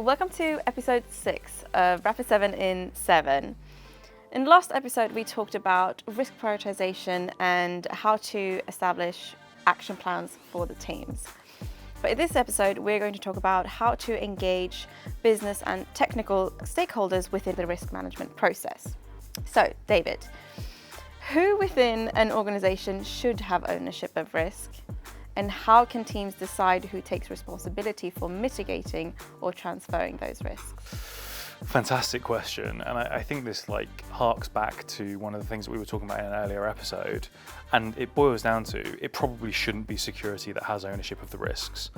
welcome to episode 6 of Rapid7 in 7. In the last episode, we talked about risk prioritization and how to establish action plans for the teams. But in this episode, we're going to talk about how to engage business and technical stakeholders within the risk management process. So, David, who within an organization should have ownership of risk? And how can teams decide who takes responsibility for mitigating or transferring those risks? Fantastic question, and I think this harks back to one of the things that we were talking about in an earlier episode, and it boils down to it probably shouldn't be security that has ownership of the risks.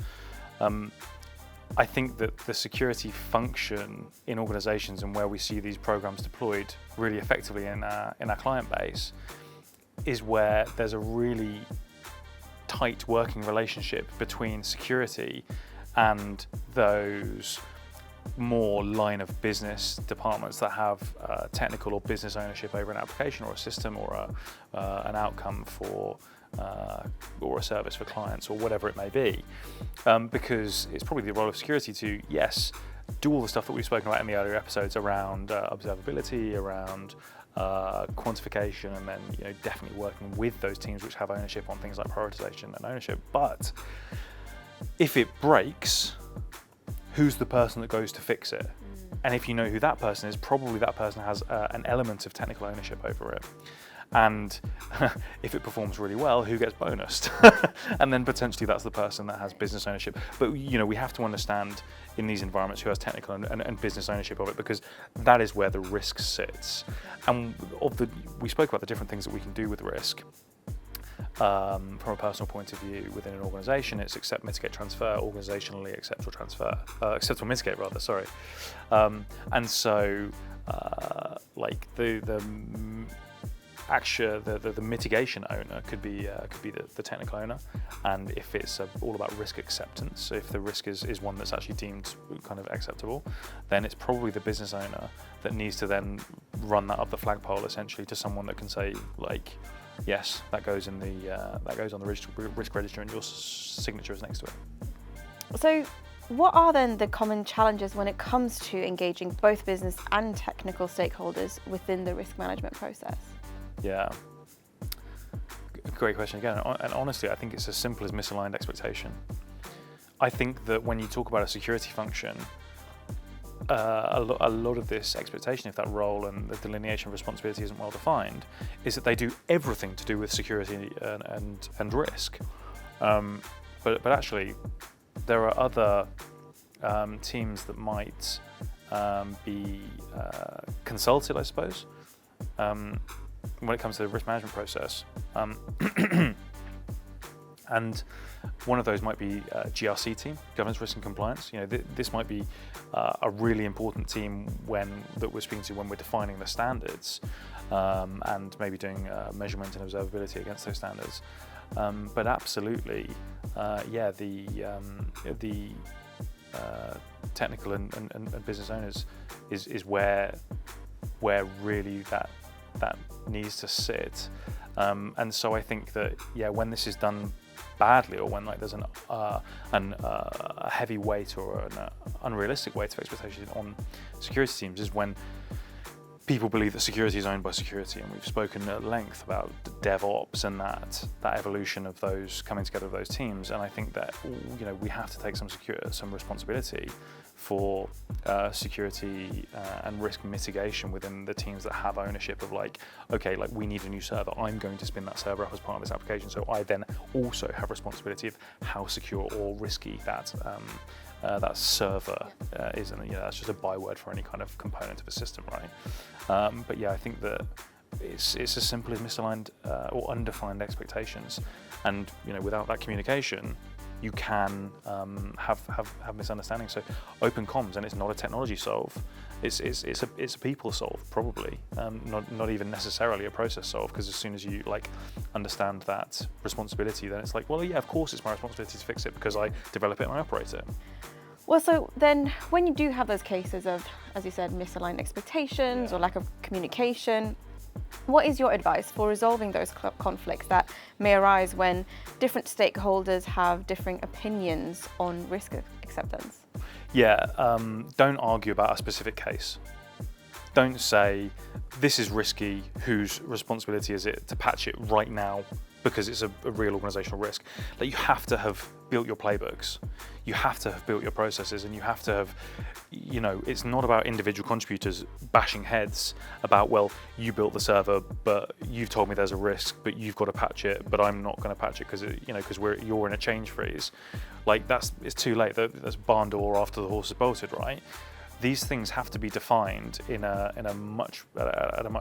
I think that the security function in organizations and where we see these programs deployed really effectively in our client base is where there's a really tight working relationship between security and those more line of business departments that have technical or business ownership over an application or a system or an outcome for or a service for clients or whatever it may be, because it's probably the role of security to, yes, do all the stuff that we've spoken about in the earlier episodes around observability, around quantification, and then definitely working with those teams which have ownership on things like prioritization and ownership. But if it breaks, who's the person that goes to fix it? And if you know who that person is, probably that person has an element of technical ownership over it. And if it performs really well, who gets bonused? And then potentially that's the person that has business ownership. But we have to understand in these environments who has technical and business ownership of it, because that is where the risk sits. And we spoke about the different things that we can do with risk. From a personal point of view, within an organization, it's accept, mitigate, transfer. Organizationally, accept or transfer, accept or mitigate rather. Sorry. And so, the mitigation owner could be the technical owner, and if it's all about risk acceptance, if the risk is one that's actually deemed kind of acceptable, then it's probably the business owner that needs to then run that up the flagpole essentially to someone that can say yes, that goes on the risk register, and your signature is next to it. So, what are then the common challenges when it comes to engaging both business and technical stakeholders within the risk management process? Yeah, great question again. And honestly, I think it's as simple as misaligned expectation. I think that when you talk about a security function, a lot of this expectation, if that role and the delineation of responsibility isn't well defined, is that they do everything to do with security and risk. But actually, there are other teams that might be consulted, I suppose, when it comes to the risk management process. And one of those might be a GRC team, governance, risk and compliance. This might be a really important team that we're speaking to when we're defining the standards and maybe doing measurement and observability against those standards. But absolutely, the technical and business owners is where really that needs to sit. And so I think that when this is done badly, or when there's a heavy weight or an unrealistic weight of expectation on security teams, is when people believe that security is owned by security. And we've spoken at length about DevOps and that evolution of those coming together of those teams. And I think that we have to take some responsibility for security and risk mitigation within the teams that have ownership of we need a new server. I'm going to spin that server up as part of this application, so I then also have responsibility of how secure or risky that server is, and that's just a byword for any kind of component of a system, right? But I think that it's as simple as misaligned or undefined expectations, and without that communication, you can have misunderstandings. So open comms, and it's not a technology solve. It's a people solve, probably, not even necessarily a process solve. Because as soon as you understand that responsibility, then it's of course it's my responsibility to fix it because I develop it and I operate it. Well, so then when you do have those cases of, as you said, misaligned expectations or lack of communication, what is your advice for resolving those conflicts that may arise when different stakeholders have differing opinions on risk acceptance? Yeah, don't argue about a specific case. Don't say, this is risky, whose responsibility is it to patch it right now because it's a real organizational risk. Like, you have to have built your playbooks, you have to have built your processes, and you have to have, it's not about individual contributors bashing heads about, well, you built the server, but you've told me there's a risk, but you've got to patch it, but I'm not going to patch it because you're in a change freeze. Like, it's too late. That's barn door after the horse is bolted, right? These things have to be defined at a much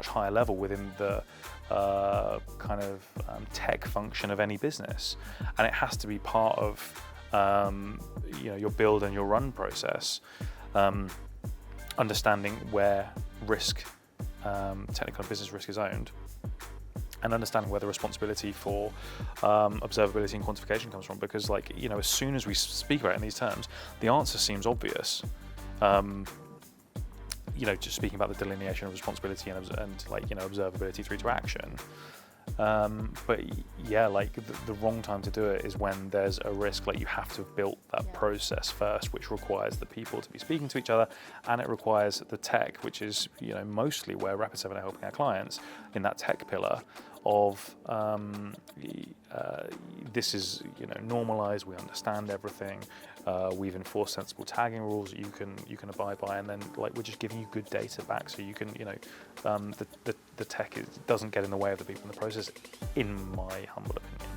higher level within the kind of tech function of any business, and it has to be part of your build and your run process. Understanding where risk, technical and business risk, is owned, and understanding where the responsibility for observability and quantification comes from. Because, as soon as we speak about it in these terms, the answer seems obvious. Just speaking about the delineation of responsibility and observability through to action. But yeah, the wrong time to do it is when there's a risk. You have to have built that process first, which requires the people to be speaking to each other, and it requires the tech, which is mostly where Rapid7 are helping our clients in that tech pillar of this is normalized. We understand everything. We've enforced sensible tagging rules that you can abide by, and then we're just giving you good data back, so you can the tech doesn't get in the way of the people in the process, in my humble opinion.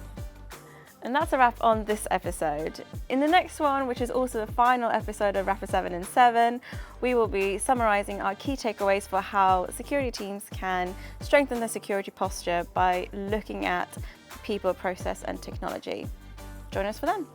And that's a wrap on this episode. In the next one, which is also the final episode of Rapid7 in 7, we will be summarizing our key takeaways for how security teams can strengthen their security posture by looking at people, process, and technology. Join us for then.